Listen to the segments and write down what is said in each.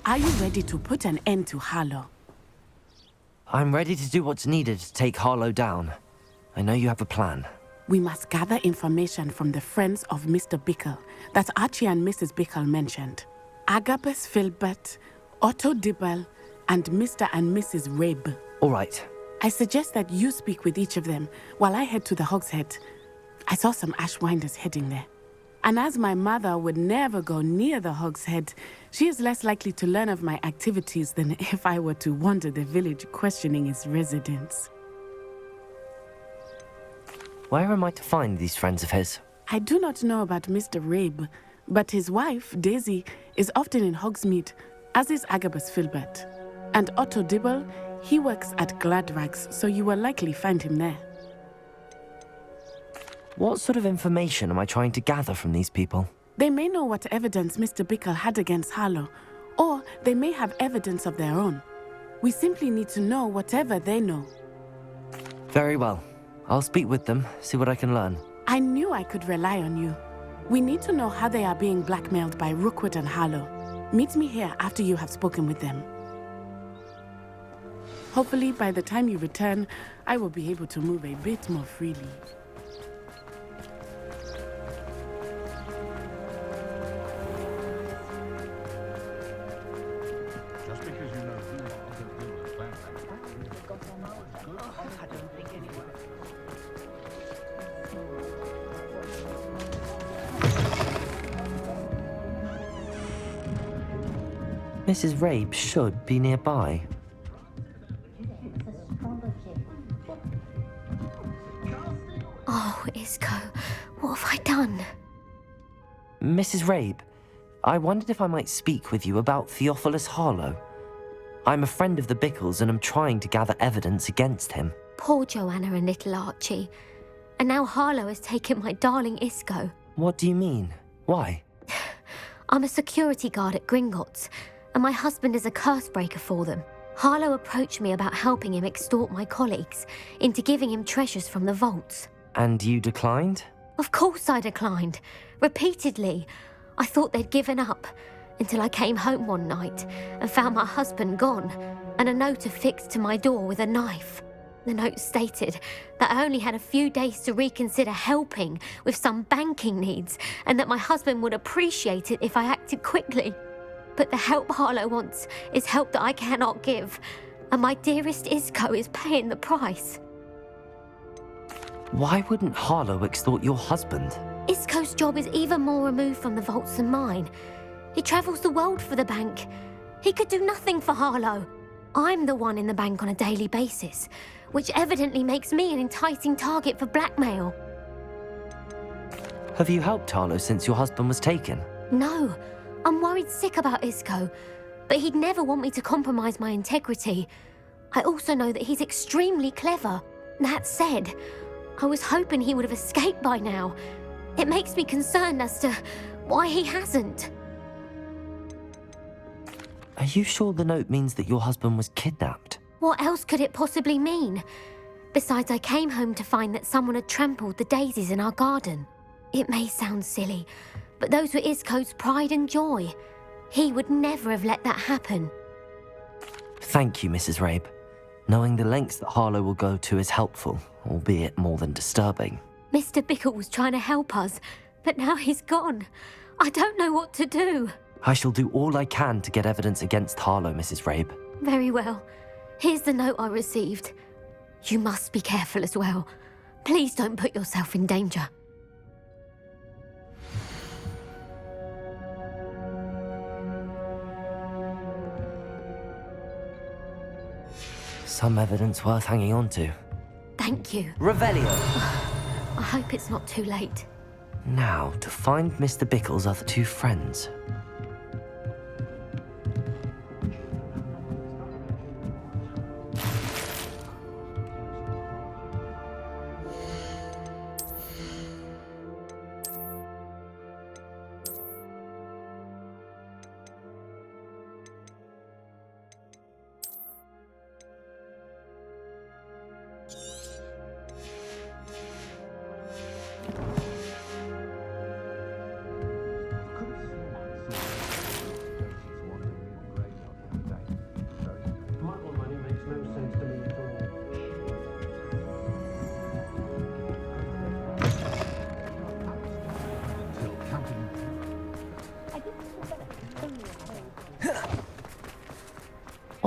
Are you ready to put an end to Harlow? I'm ready to do what's needed to take Harlow down. I know you have a plan. We must gather information from the friends of Mr. Bickle that Archie and Mrs. Bickle mentioned. Agabus Filbert, Otto Dibble, and Mr. and Mrs. Rabe. All right. I suggest that you speak with each of them while I head to the Hogshead. I saw some Ashwinders heading there. And as my mother would never go near the Hogshead, she is less likely to learn of my activities than if I were to wander the village questioning its residents. Where am I to find these friends of his? I do not know about Mr. Rabe, but his wife, Daisy, is often in Hogsmeade, as is Agabus Filbert. And Otto Dibble, he works at Gladrags, so you will likely find him there. What sort of information am I trying to gather from these people? They may know what evidence Mr. Bickle had against Harlow, or they may have evidence of their own. We simply need to know whatever they know. Very well. I'll speak with them, see what I can learn. I knew I could rely on you. We need to know how they are being blackmailed by Rookwood and Harlow. Meet me here after you have spoken with them. Hopefully, by the time you return, I will be able to move a bit more freely. Mrs. Rabe should be nearby. Oh, Isco, what have I done? Mrs. Rabe, I wondered if I might speak with you about Theophilus Harlow. I'm a friend of the Bickles and am trying to gather evidence against him. Poor Joanna and little Archie. And now Harlow has taken my darling Isco. What do you mean? Why? I'm a security guard at Gringotts, and my husband is a curse breaker for them. Harlow approached me about helping him extort my colleagues into giving him treasures from the vaults. And you declined? Of course I declined. Repeatedly. I thought they'd given up, until I came home one night and found my husband gone, and a note affixed to my door with a knife. The note stated that I only had a few days to reconsider helping with some banking needs, and that my husband would appreciate it if I acted quickly. But the help Harlow wants is help that I cannot give, and my dearest Isco is paying the price. Why wouldn't Harlow extort your husband? Isco's job is even more removed from the vaults than mine. He travels the world for the bank. He could do nothing for Harlow. I'm the one in the bank on a daily basis, which evidently makes me an enticing target for blackmail. Have you helped Harlow since your husband was taken? No, I'm worried sick about Isco, but he'd never want me to compromise my integrity. I also know that he's extremely clever. That said, I was hoping he would have escaped by now. It makes me concerned as to why he hasn't. Are you sure the note means that your husband was kidnapped? What else could it possibly mean? Besides, I came home to find that someone had trampled the daisies in our garden. It may sound silly, but those were Isco's pride and joy. He would never have let that happen. Thank you, Mrs. Rabe. Knowing the lengths that Harlow will go to is helpful, albeit more than disturbing. Mr. Bickle was trying to help us, but now he's gone. I don't know what to do. I shall do all I can to get evidence against Harlow, Mrs. Rabe. Very well. Here's the note I received. You must be careful as well. Please don't put yourself in danger. Some evidence worth hanging on to. Thank you. Revelio! I hope it's not too late. Now, to find Mr. Bickle's other two friends.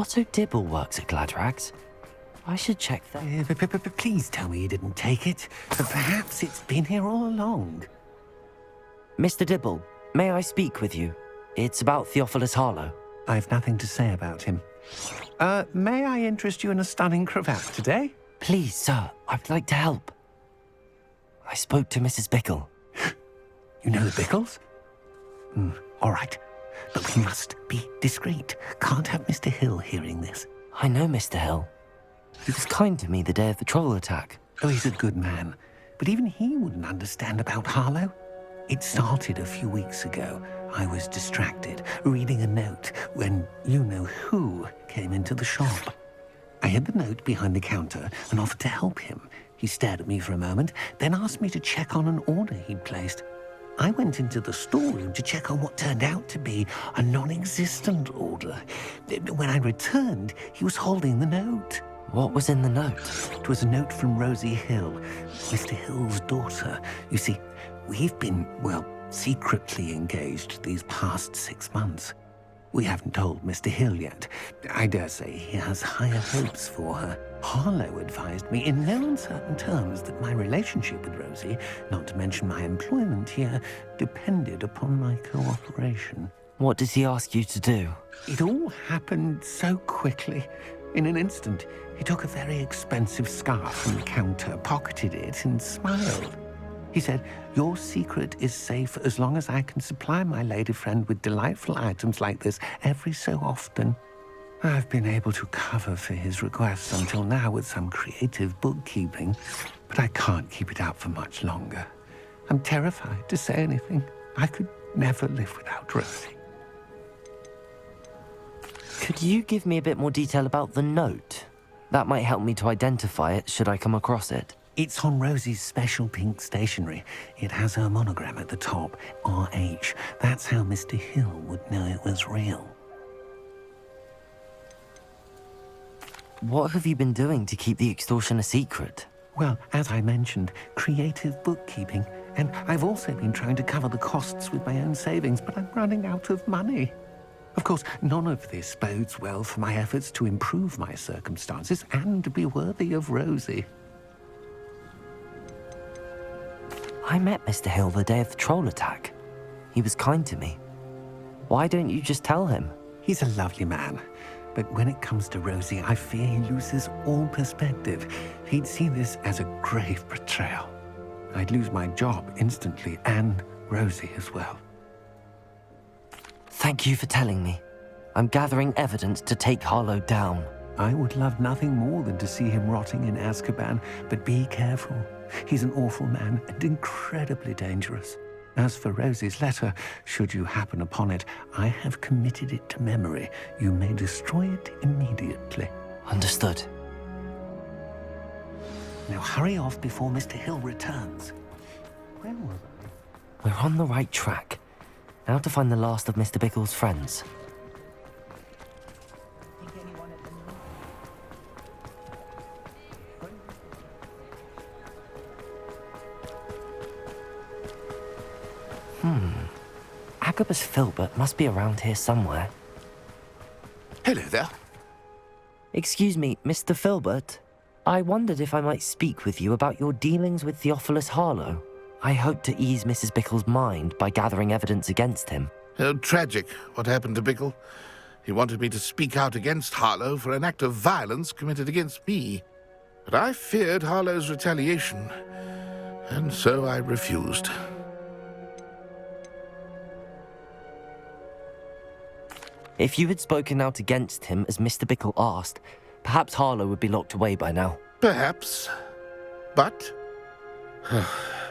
Otto Dibble works at Gladrags. I should check that. Please tell me you didn't take it. Perhaps it's been here all along. Mr. Dibble, may I speak with you? It's about Theophilus Harlow. I've nothing to say about him. May I interest you in a stunning cravat today? Please, sir, I'd like to help. I spoke to Mrs. Bickle. You know the Bickles? All right. But we must be discreet. Can't have Mr. Hill hearing this. I know Mr. Hill. He was kind to me the day of the troll attack. Oh, he's a good man. But even he wouldn't understand about Harlow. It started a few weeks ago. I was distracted, reading a note, when you-know-who came into the shop. I hid the note behind the counter and offered to help him. He stared at me for a moment, then asked me to check on an order he'd placed. I went into the storeroom to check on what turned out to be a non-existent order. When I returned, he was holding the note. What was in the note? It was a note from Rosie Hill, Mr. Hill's daughter. You see, we've been, secretly engaged these past 6 months. We haven't told Mr. Hill yet. I dare say he has higher hopes for her. Harlow advised me in no uncertain terms that my relationship with Rosie, not to mention my employment here, depended upon my cooperation. What did he ask you to do? It all happened so quickly. In an instant, he took a very expensive scarf from the counter, pocketed it, and smiled. He said, "Your secret is safe as long as I can supply my lady friend with delightful items like this every so often." I've been able to cover for his requests until now with some creative bookkeeping, but I can't keep it up for much longer. I'm terrified to say anything. I could never live without Rosie. Could you give me a bit more detail about the note? That might help me to identify it should I come across it. It's on Rosie's special pink stationery. It has her monogram at the top, RH. That's how Mr. Hill would know it was real. What have you been doing to keep the extortion a secret? Well, as I mentioned, creative bookkeeping. And I've also been trying to cover the costs with my own savings, but I'm running out of money. Of course, none of this bodes well for my efforts to improve my circumstances and be worthy of Rosie. I met Mr. Hill the day of the troll attack. He was kind to me. Why don't you just tell him? He's a lovely man. But when it comes to Rosie, I fear he loses all perspective. He'd see this as a grave betrayal. I'd lose my job instantly, and Rosie as well. Thank you for telling me. I'm gathering evidence to take Harlow down. I would love nothing more than to see him rotting in Azkaban, but be careful. He's an awful man and incredibly dangerous. As for Rosie's letter, should you happen upon it, I have committed it to memory. You may destroy it immediately. Understood. Now hurry off before Mr. Hill returns. Where was I? We're on the right track. Now to find the last of Mr. Bickle's friends. Agabus Filbert must be around here somewhere. Hello there. Excuse me, Mr. Filbert. I wondered if I might speak with you about your dealings with Theophilus Harlow. I hope to ease Mrs. Bickle's mind by gathering evidence against him. Oh, tragic what happened to Bickle. He wanted me to speak out against Harlow for an act of violence committed against me. But I feared Harlow's retaliation, and so I refused. If you had spoken out against him as Mr. Bickle asked, perhaps Harlow would be locked away by now. Perhaps. But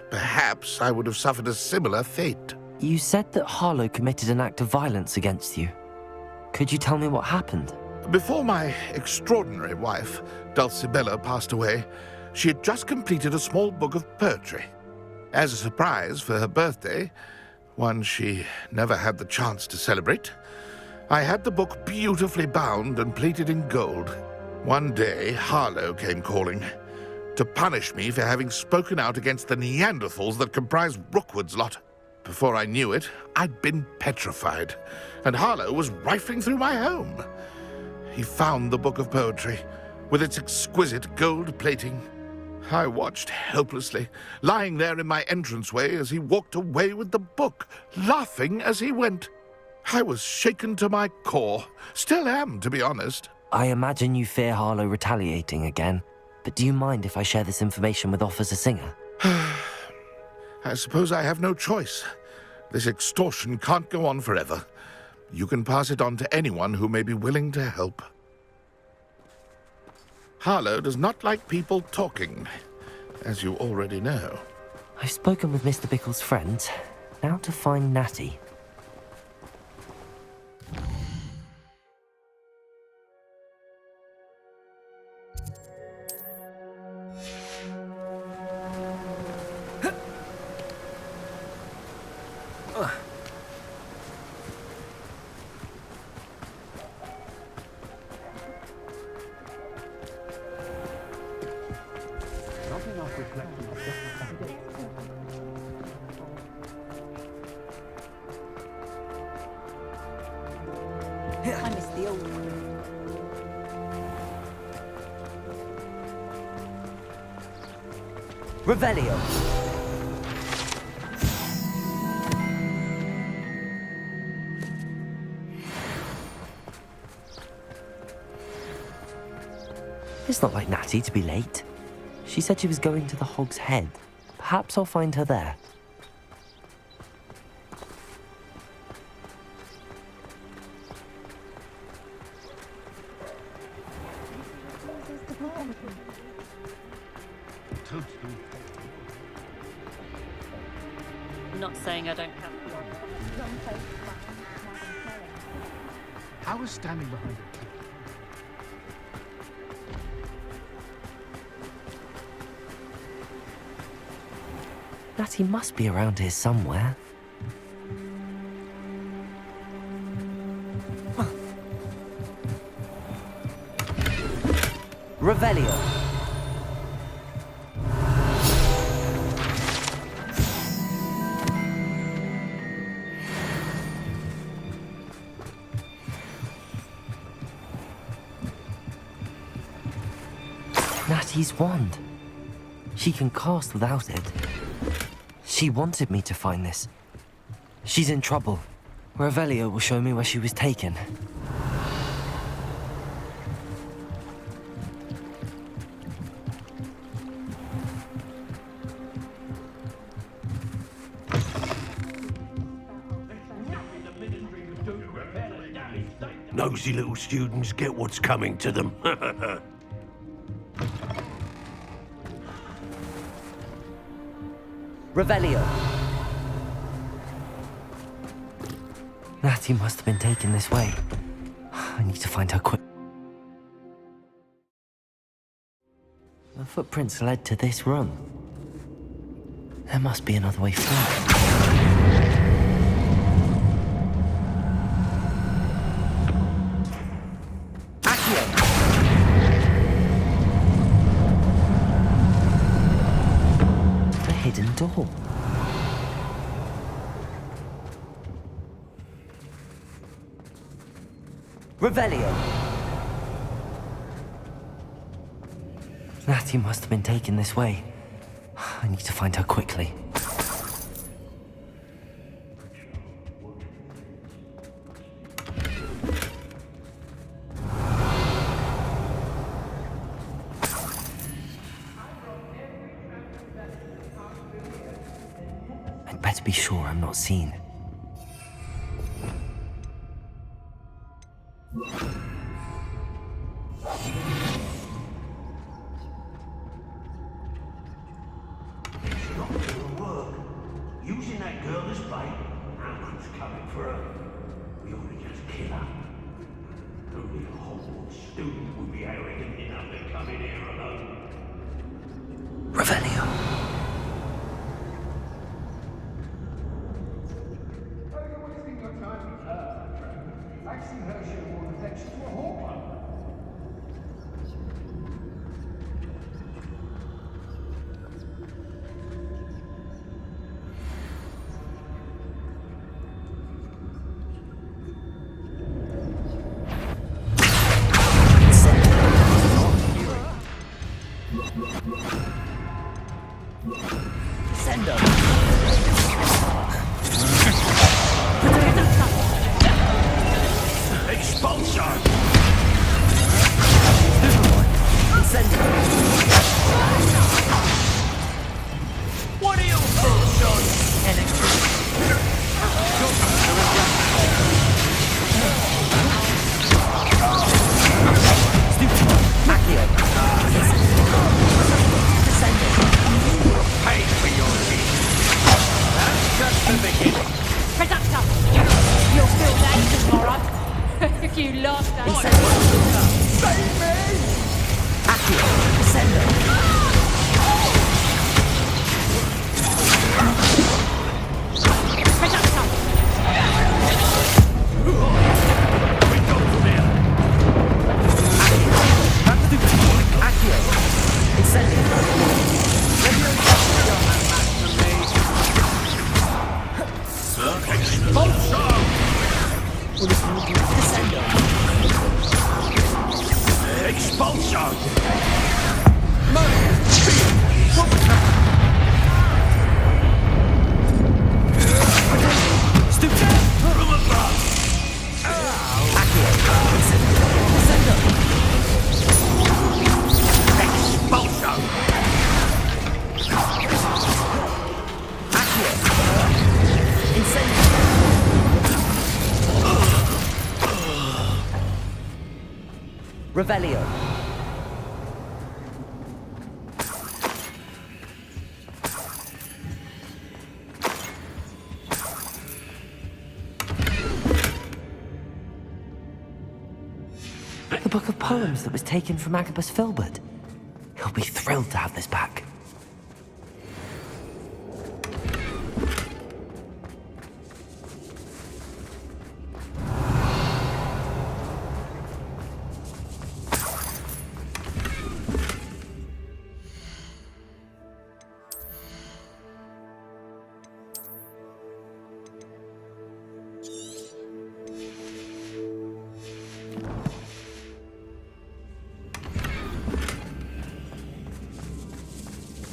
perhaps I would have suffered a similar fate. You said that Harlow committed an act of violence against you. Could you tell me what happened? Before my extraordinary wife, Dulcibella, passed away, she had just completed a small book of poetry. As a surprise for her birthday, one she never had the chance to celebrate, I had the book beautifully bound and plated in gold. One day, Harlow came calling to punish me for having spoken out against the Neanderthals that comprise Rookwood's lot. Before I knew it, I'd been petrified, and Harlow was rifling through my home. he found the book of poetry, with its exquisite gold plating. I watched helplessly, lying there in my entranceway as he walked away with the book, laughing as he went. I was shaken to my core. Still am, to be honest. I imagine you fear Harlow retaliating again, but do you mind if I share this information with Officer Singer? I suppose I have no choice. This extortion can't go on forever. You can pass it on to anyone who may be willing to help. Harlow does not like people talking, as you already know. I've spoken with Mr. Bickle's friends. Now to find Natty. I miss the old one. Revelio! It's not like Natty to be late. She said she was going to the Hog's Head. Perhaps I'll find her there. Not saying I don't have. I was standing behind it. Natty must be around here somewhere. Revelio! Natty's wand. She can cast without it. She wanted me to find this. She's in trouble. Revelio will show me where she was taken. Nosy little students get what's coming to them. Revelio! Natty must have been taken this way. I need to find her quick. The footprints led to this room. There must be another way through. Hidden door. Revelio. Natty must have been taken this way. I need to find her quickly. Better be sure I'm not seen. Using that girl as bait, Alfred's coming for her. We ought to just kill her. Only a Hogwarts student would be arrogant enough to come in here alone. Revelio. If you lost that... Save me! Accio, Descendo. Expulsion! Revelio. The book of poems that was taken from Agabus Filbert. He'll be thrilled to have this back.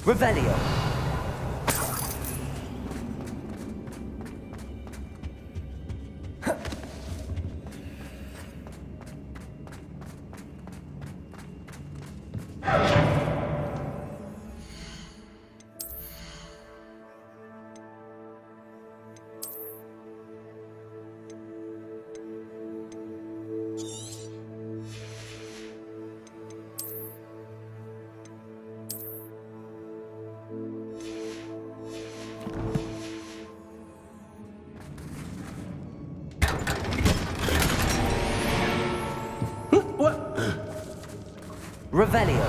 Revelio. Revelio.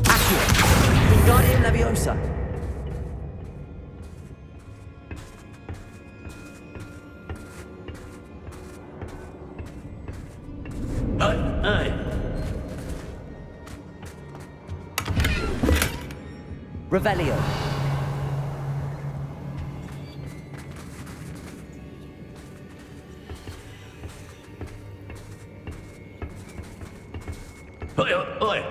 Accio. Wingardium Leviosa. Revelio. Oi!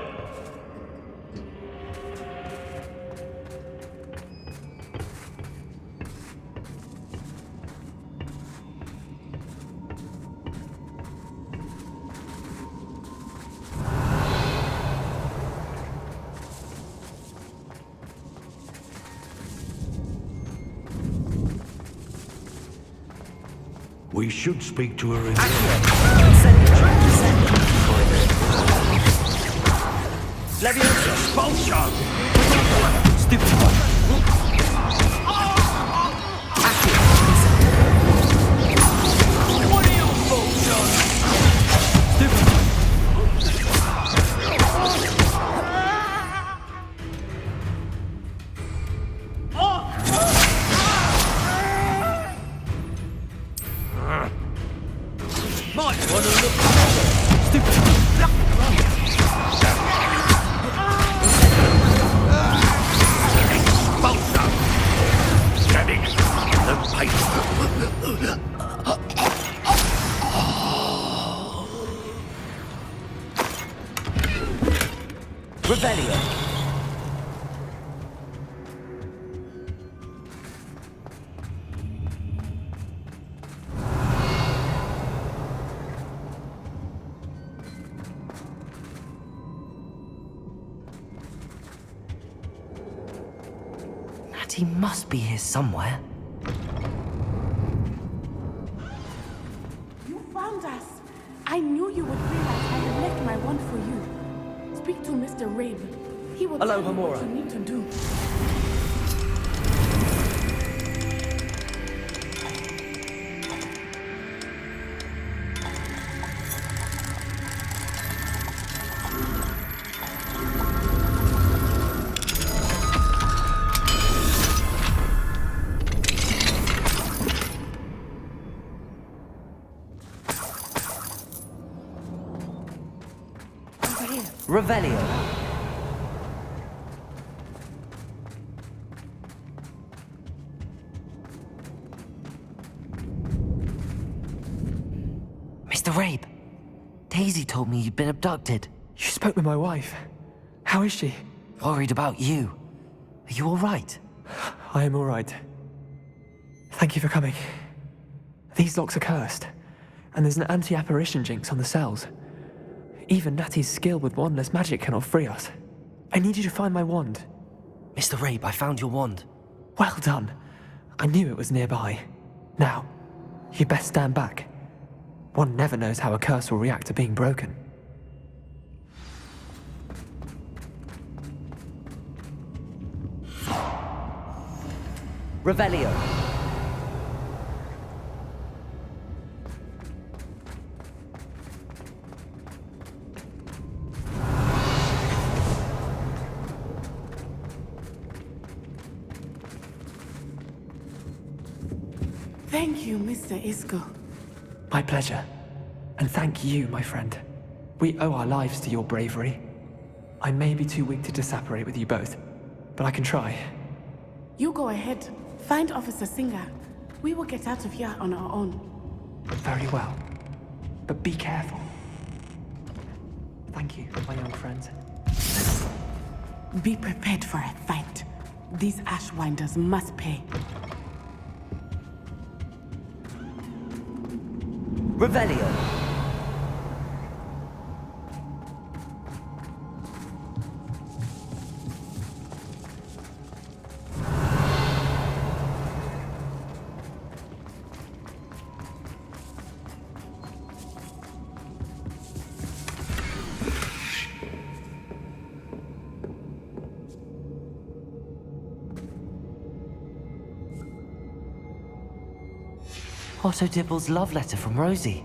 We should speak to her in Leviosa. Expulsion! Stupid one. What are you folks on? Stupid one. Might want to look... Stupid. Revelio. Natty must be here somewhere. You found us. I knew you would realize I had left my wand for you. Speak to Mr. Rabe. He will Hello, tell you what Hamura. you need to do. Revelio. Mr. Rabe, Daisy told me you'd been abducted. You spoke with my wife. How is she? Worried about you. Are you all right? I am all right. Thank you for coming. These locks are cursed, and there's an anti-apparition jinx on the cells. Even Natty's skill with wandless magic cannot free us. I need you to find my wand. Mr. Rabe, I found your wand. Well done. I knew it was nearby. Now, you best stand back. One never knows how a curse will react to being broken. Revelio. Thank you, Mr. Isco. My pleasure. And thank you, my friend. We owe our lives to your bravery. I may be too weak to disapparate with you both, but I can try. You go ahead. Find Officer Singer. We will get out of here on our own. Very well. But be careful. Thank you, my young friends. Be prepared for a fight. These Ashwinders must pay. Revelio. Otto Dibble's love letter from Rosie.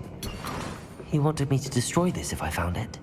He wanted me to destroy this if I found it.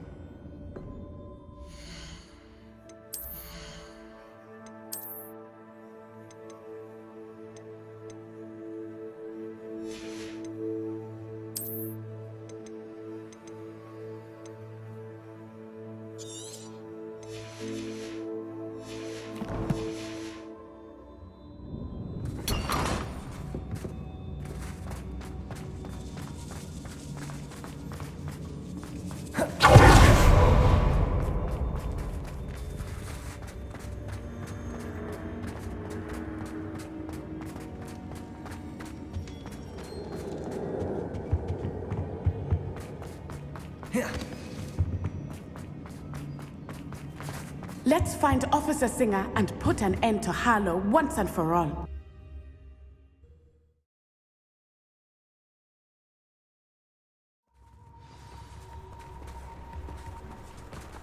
Let's find Officer Singer and put an end to Harlow once and for all.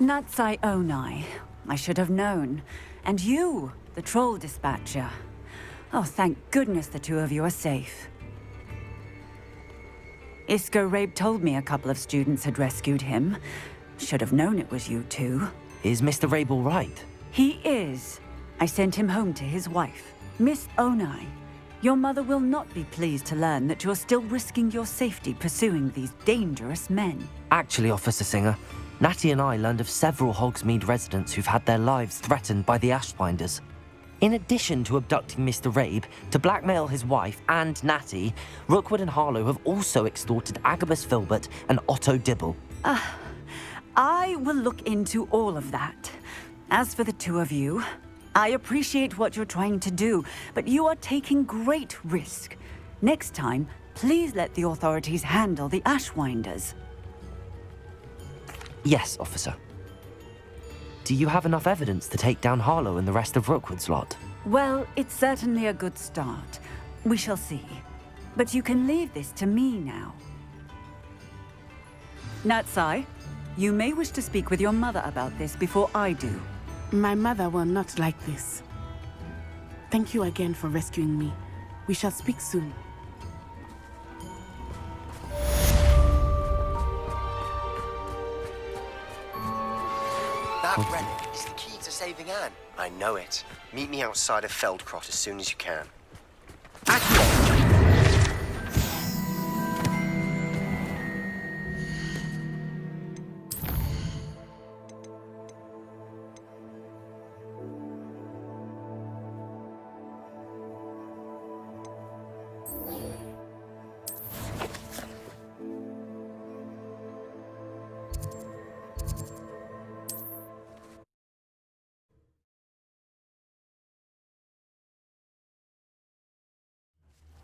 Natsai Onai. I should have known. And you, the troll dispatcher. Oh, thank goodness the two of you are safe. Isco Rabe told me a couple of students had rescued him. Should have known it was you two. Is Mr. Rabe all right? He is. I sent him home to his wife, Miss Onai. Your mother will not be pleased to learn that you're still risking your safety pursuing these dangerous men. Actually, Officer Singer, Natty and I learned of several Hogsmeade residents who've had their lives threatened by the Ashwinders. In addition to abducting Mr. Rabe to blackmail his wife and Natty, Rookwood and Harlow have also extorted Agabus Filbert and Otto Dibble. I will look into all of that. As for the two of you, I appreciate what you're trying to do, but you are taking great risk. Next time, please let the authorities handle the Ashwinders. Yes, officer. Do you have enough evidence to take down Harlow and the rest of Rookwood's lot? Well, it's certainly a good start. We shall see. But you can leave this to me now. Natsai, You may wish to speak with your mother about this before I do. My mother will not like this. Thank you again for rescuing me. We shall speak soon. That relic is the key to saving Anne. I know it. Meet me outside of Feldcroft as soon as you can.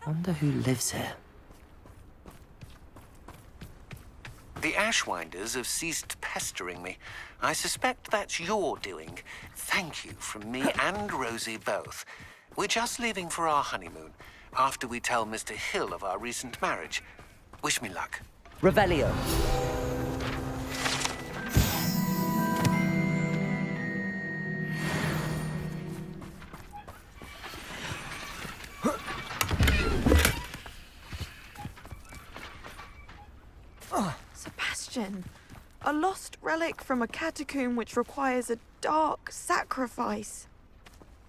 Wonder who lives here. The Ashwinders have ceased pestering me. I suspect that's your doing. Thank you from me and Rosie both. We're just leaving for our honeymoon, after we tell Mr. Hill of our recent marriage. Wish me luck. Revelio. Sebastian, a lost relic from a catacomb which requires a dark sacrifice.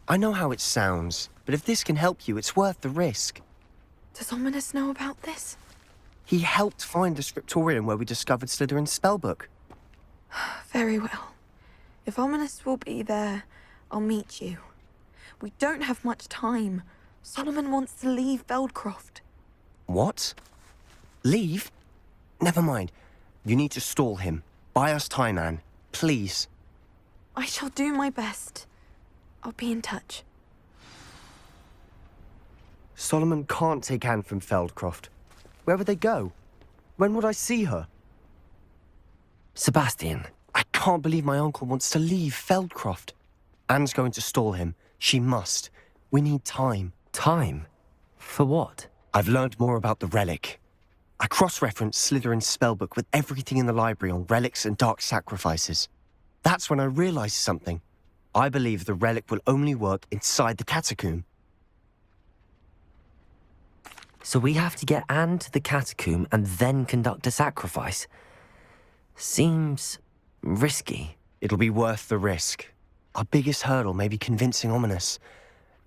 I know how it sounds, but if this can help you, it's worth the risk. Does Ominous know about this? He helped find the scriptorium where we discovered Slytherin's spellbook. Very well. If Ominous will be there, I'll meet you. We don't have much time. Solomon wants to leave Feldcroft. What? Leave? Never mind. You need to stall him. Buy us time, Anne. Please. I shall do my best. I'll be in touch. Solomon can't take Anne from Feldcroft. Where would they go? When would I see her? Sebastian. I can't believe my uncle wants to leave Feldcroft. Anne's going to stall him. She must. We need time. Time? For what? I've learned more about the relic. I cross-referenced Slytherin's spellbook with everything in the library on relics and dark sacrifices. That's when I realized something. I believe the relic will only work inside the catacomb. So we have to get Anne to the catacomb and then conduct a sacrifice? Seems risky. It'll be worth the risk. Our biggest hurdle may be convincing Ominous.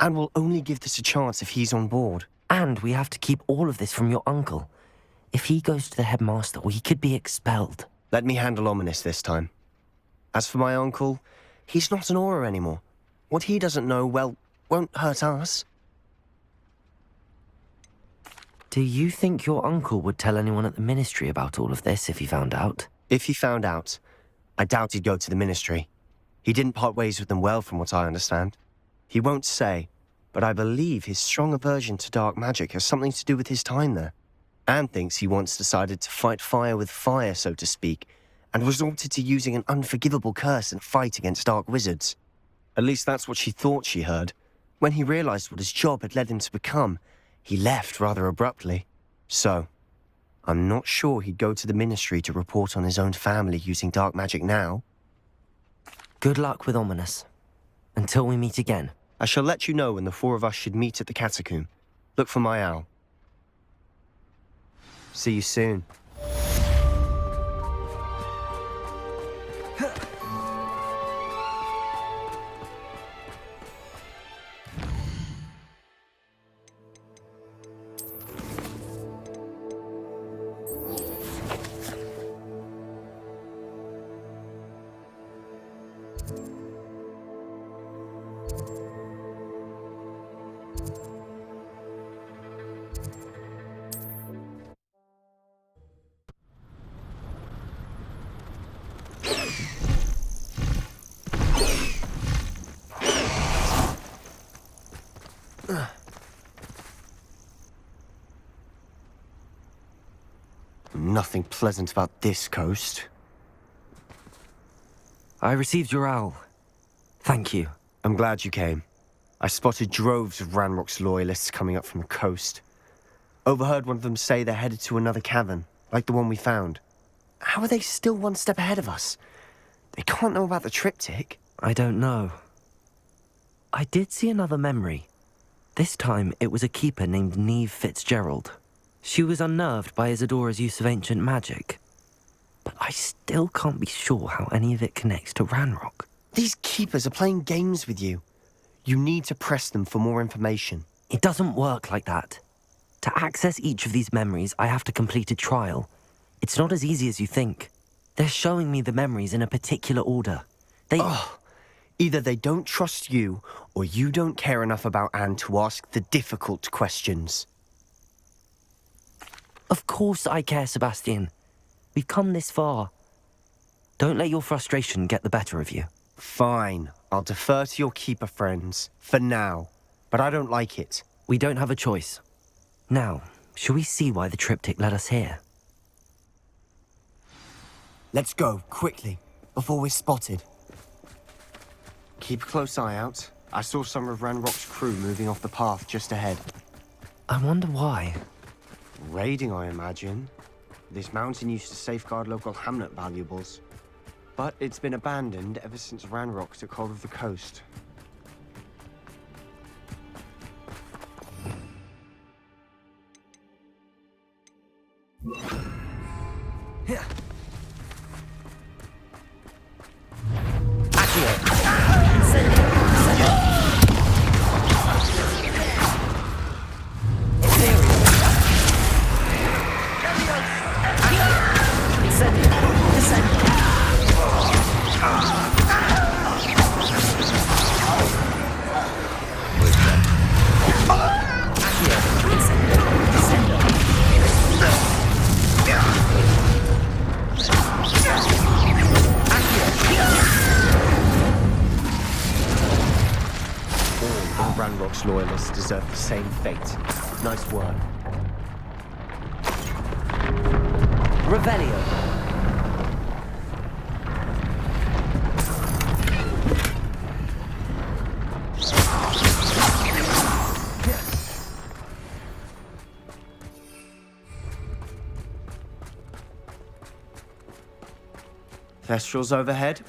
And we'll only give this a chance if he's on board. And we have to keep all of this from your uncle. If he goes to the headmaster, we could be expelled. Let me handle Ominous this time. As for my uncle, he's not an Auror anymore. What he doesn't know, well, won't hurt us. Do you think your uncle would tell anyone at the ministry about all of this if he found out? If he found out, I doubt he'd go to the ministry. He didn't part ways with them well, from what I understand. He won't say, but I believe his strong aversion to dark magic has something to do with his time there. Anne thinks he once decided to fight fire with fire, so to speak, and resorted to using an unforgivable curse in a fight against dark wizards. At least that's what she thought she heard. When he realized what his job had led him to become, he left rather abruptly. So, I'm not sure he'd go to the ministry to report on his own family using dark magic now. Good luck with Ominous. Until we meet again. I shall let you know when the four of us should meet at the catacomb. Look for my owl. See you soon. Nothing pleasant about this coast. I received your owl. Thank you. I'm glad you came. I spotted droves of Ranrock's loyalists coming up from the coast. Overheard one of them say they're headed to another cavern, like the one we found. How are they still one step ahead of us? They can't know about the triptych. I don't know. I did see another memory. This time, it was a keeper named Neve Fitzgerald. She was unnerved by Isadora's use of ancient magic. But I still can't be sure how any of it connects to Ranrock. These keepers are playing games with you. You need to press them for more information. It doesn't work like that. To access each of these memories, I have to complete a trial. It's not as easy as you think. They're showing me the memories in a particular order. Either they don't trust you, or you don't care enough about Anne to ask the difficult questions. Of course I care, Sebastian. We've come this far. Don't let your frustration get the better of you. Fine. I'll defer to your keeper friends, for now. But I don't like it. We don't have a choice. Now, shall we see why the triptych led us here? Let's go, quickly, before we're spotted. Keep a close eye out. I saw some of Ranrock's crew moving off the path just ahead. I wonder why. Raiding, I imagine. This mountain used to safeguard local hamlet valuables. But it's been abandoned ever since Ranrock took hold of the coast. Ranrock's loyalists deserve the same fate. Nice work. Revelio. Thestrals overhead?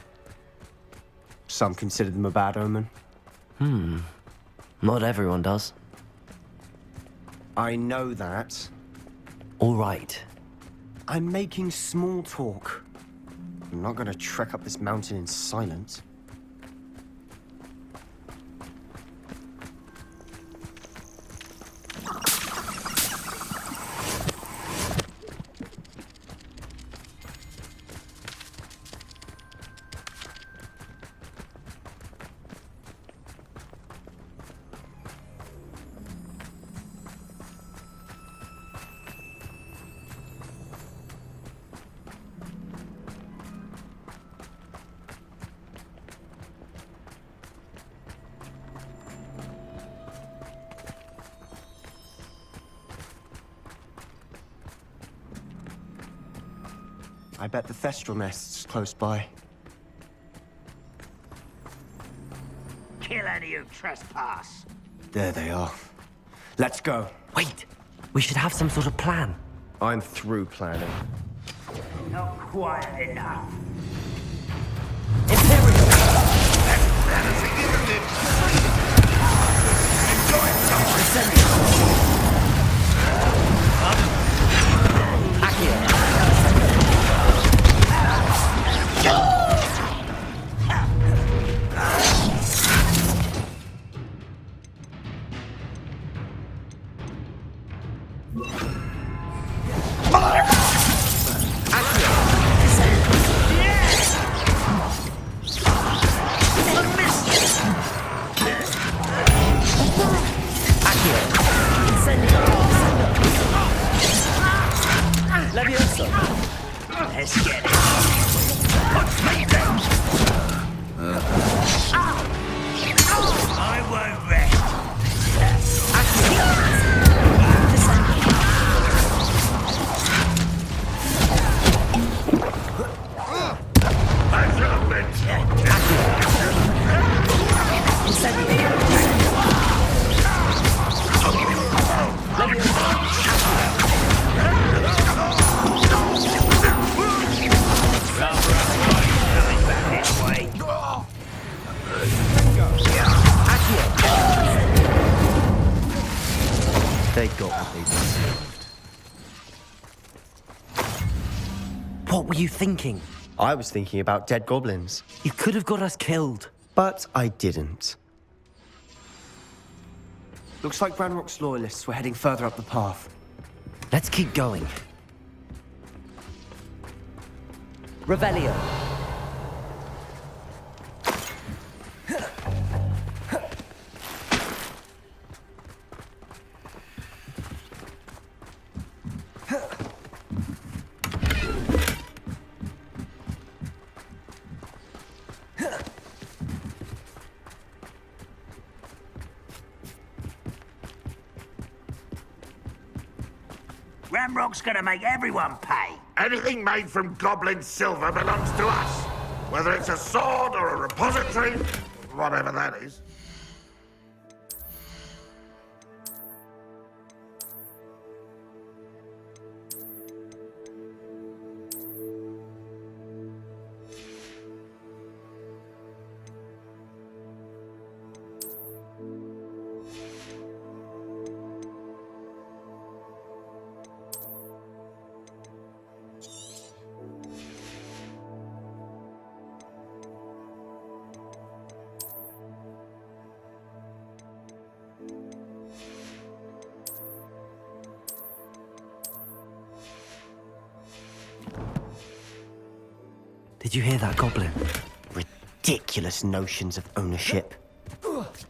Some consider them a bad omen. Not everyone does. I know that. All right. I'm making small talk. I'm not gonna trek up this mountain in silence. I bet the Thestral nest's close by. Kill any who trespass. There they are. Let's go. Wait! We should have some sort of plan. I'm through planning. Not quiet enough. you thinking? I was thinking about dead goblins. You could have got us killed. But I didn't. Looks like Ranrock's loyalists were heading further up the path. Let's keep going. Revelio. Ramrock's gonna make everyone pay. Anything made from goblin silver belongs to us. Whether it's a sword or a repository, whatever that is. Did you hear that, Goblin? Ridiculous notions of ownership. Who's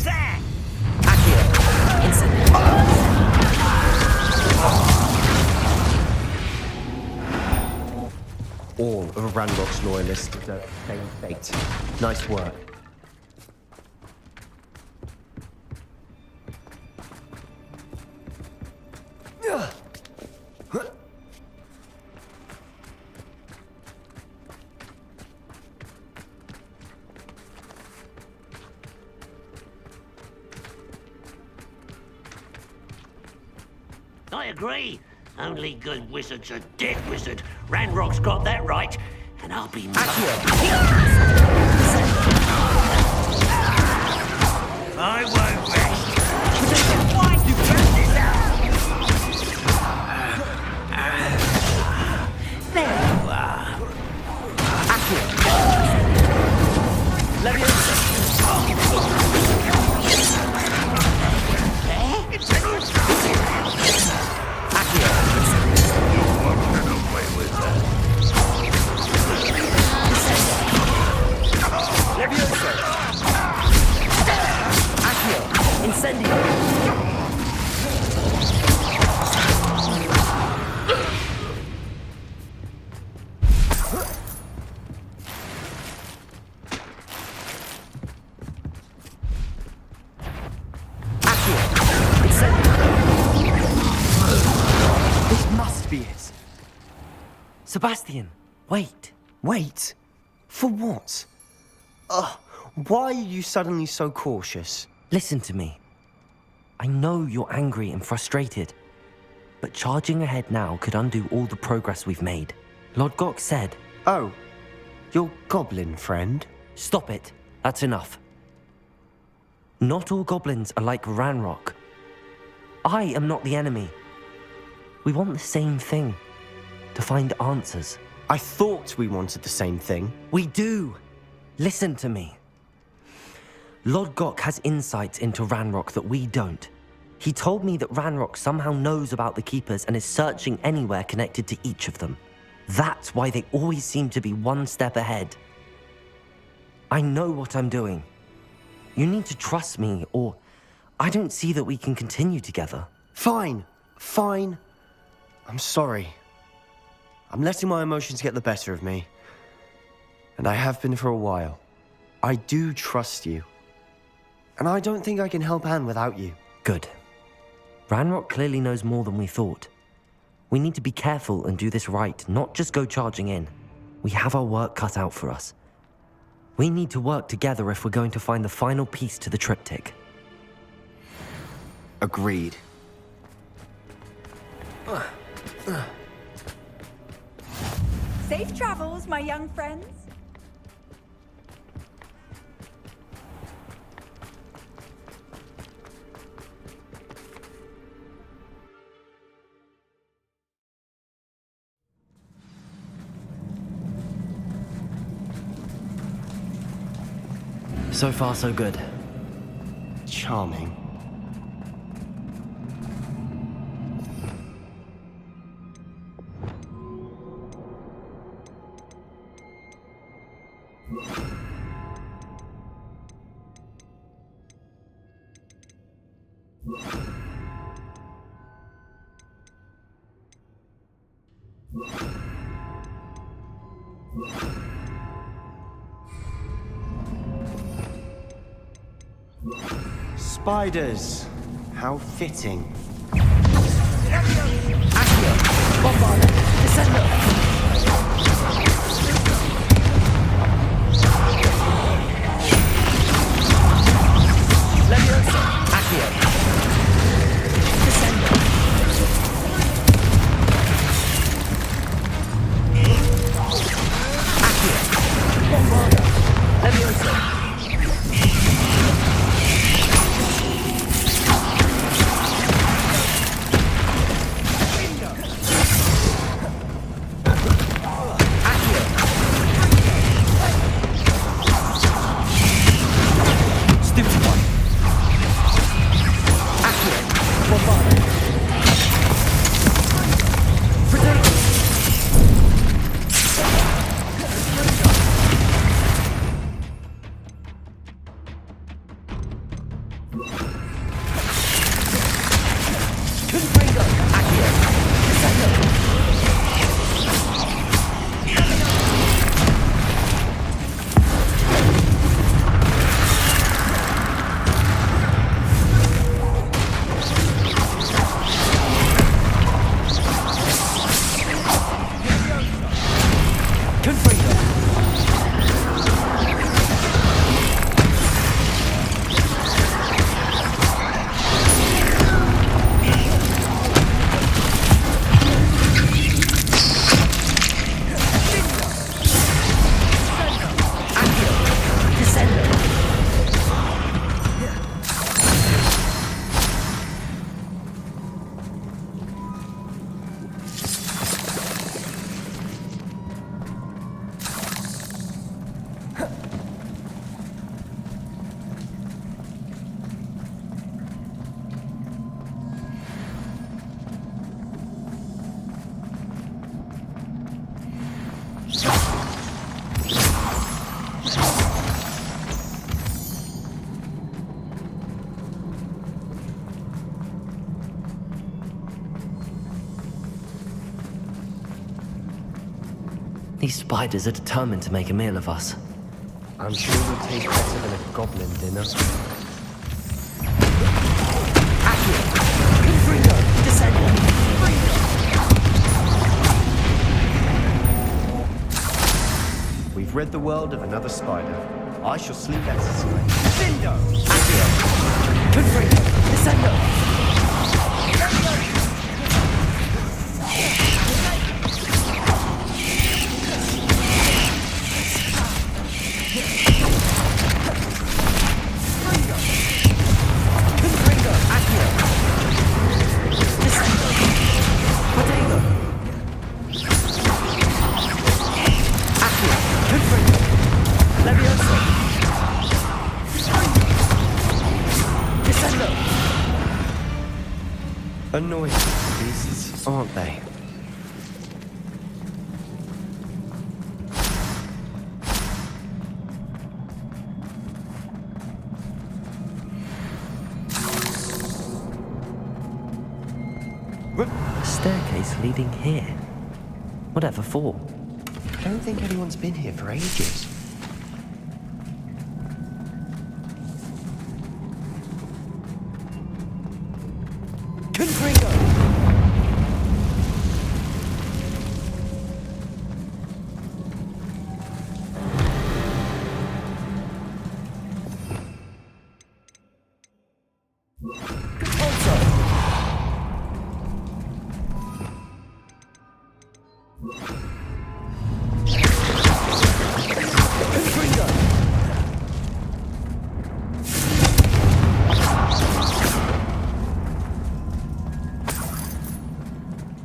that? All of Ranrock's loyalists deserve the same fate. Nice work. I agree. Only good wizard's a dead wizard. Ranrock's got that right, and I'll be... I won't rest. Why you burn this out? There you are. This must be it. Sebastian, wait. Wait? For what? Why are you suddenly so cautious? Listen to me. I know you're angry and frustrated, but charging ahead now could undo all the progress we've made. Lord Gok said... Oh, your goblin friend? Stop it. That's enough. Not all goblins are like Ranrock. I am not the enemy. We want the same thing. To find answers. I thought we wanted the same thing. We do. Listen to me. Lord Gok has insights into Ranrock that we don't. He told me that Ranrock somehow knows about the Keepers and is searching anywhere connected to each of them. That's why they always seem to be one step ahead. I know what I'm doing. You need to trust me, or I don't see that we can continue together. Fine. I'm sorry. I'm letting my emotions get the better of me. And I have been for a while. I do trust you. And I don't think I can help Anne without you. Good. Ranrock clearly knows more than we thought. We need to be careful and do this right, not just go charging in. We have our work cut out for us. We need to work together if we're going to find the final piece to the triptych. Agreed. Safe travels, my young friends. So far, so good. Charming. Spiders. How fitting. Accio! Bombarda! Descendo! Levioso! Accio! Descendo! Accio! Bombarda! Levioso! These spiders are determined to make a meal of us. I'm sure it would taste better than a goblin dinner. Accio! Confringo! Descendo! We've rid the world of another spider. I shall sleep better tonight. Findo! Accio! Confringo! Descendo! Annoying beasts, aren't they? A staircase leading here. Whatever for? I don't think anyone's been here for ages.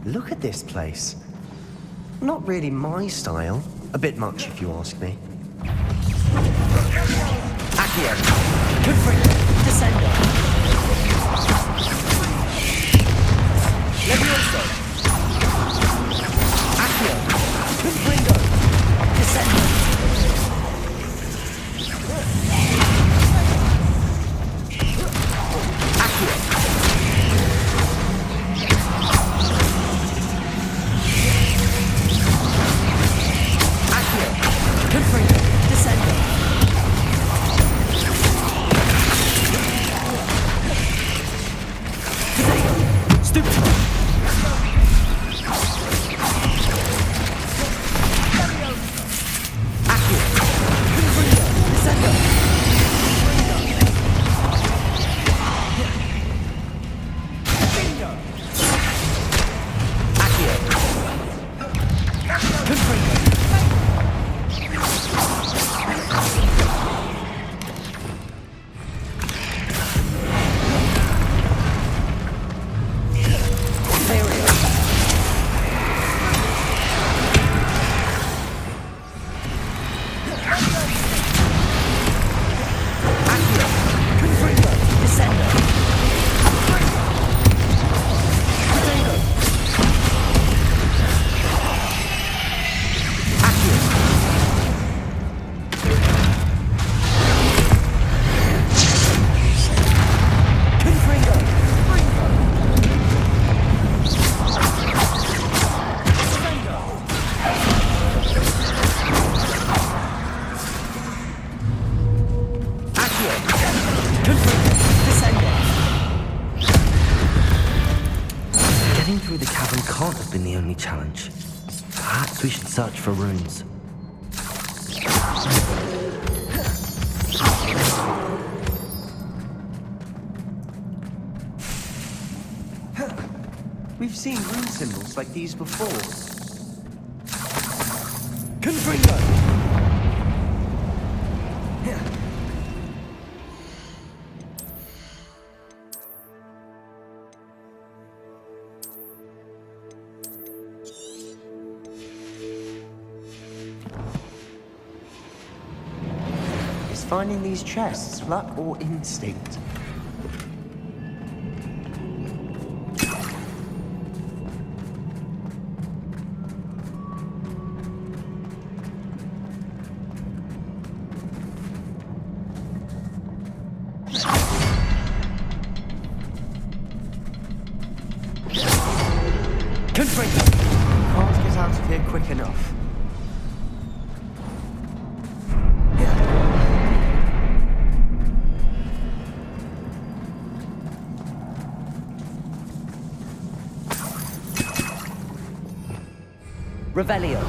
Look at this place. Not really my style. A bit much, if you ask me. Accio! Getting through the cavern can't have been the only challenge. Perhaps we should search for runes. We've seen rune symbols like these before. Confringo! Is finding these chests luck or instinct? Can't get out of here quick enough. Revelio.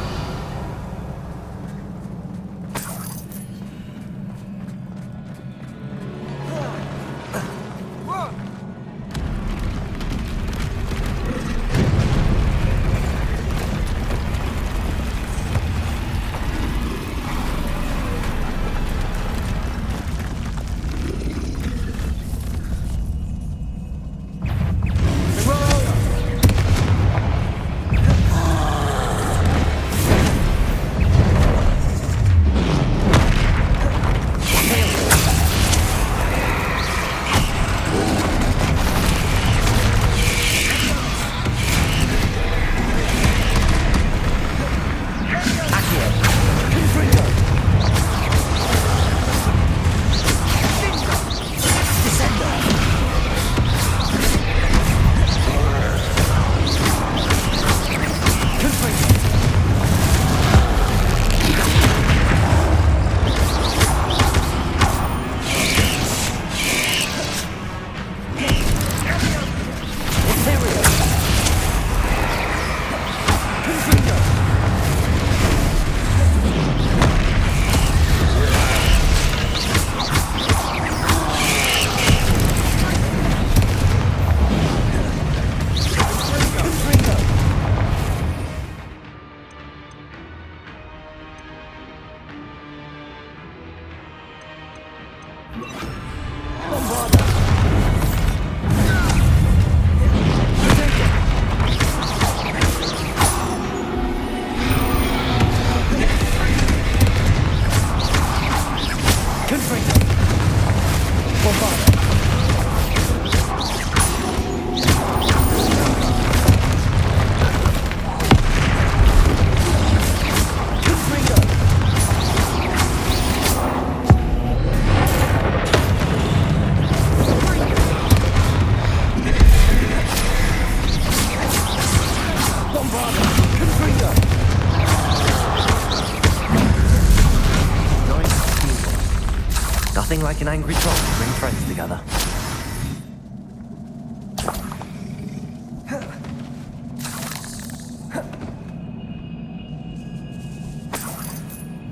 Nothing like an angry troll to bring friends together.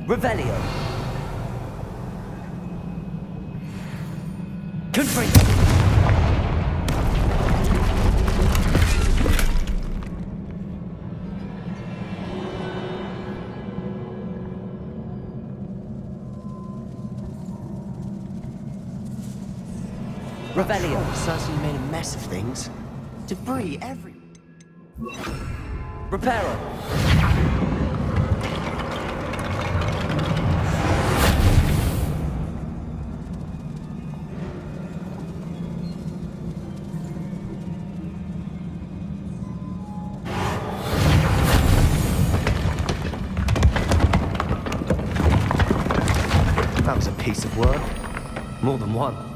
Revelio. Confringo. Revelio. Certainly made a mess of things. Debris everywhere. Reparo. That was a piece of work. More than one.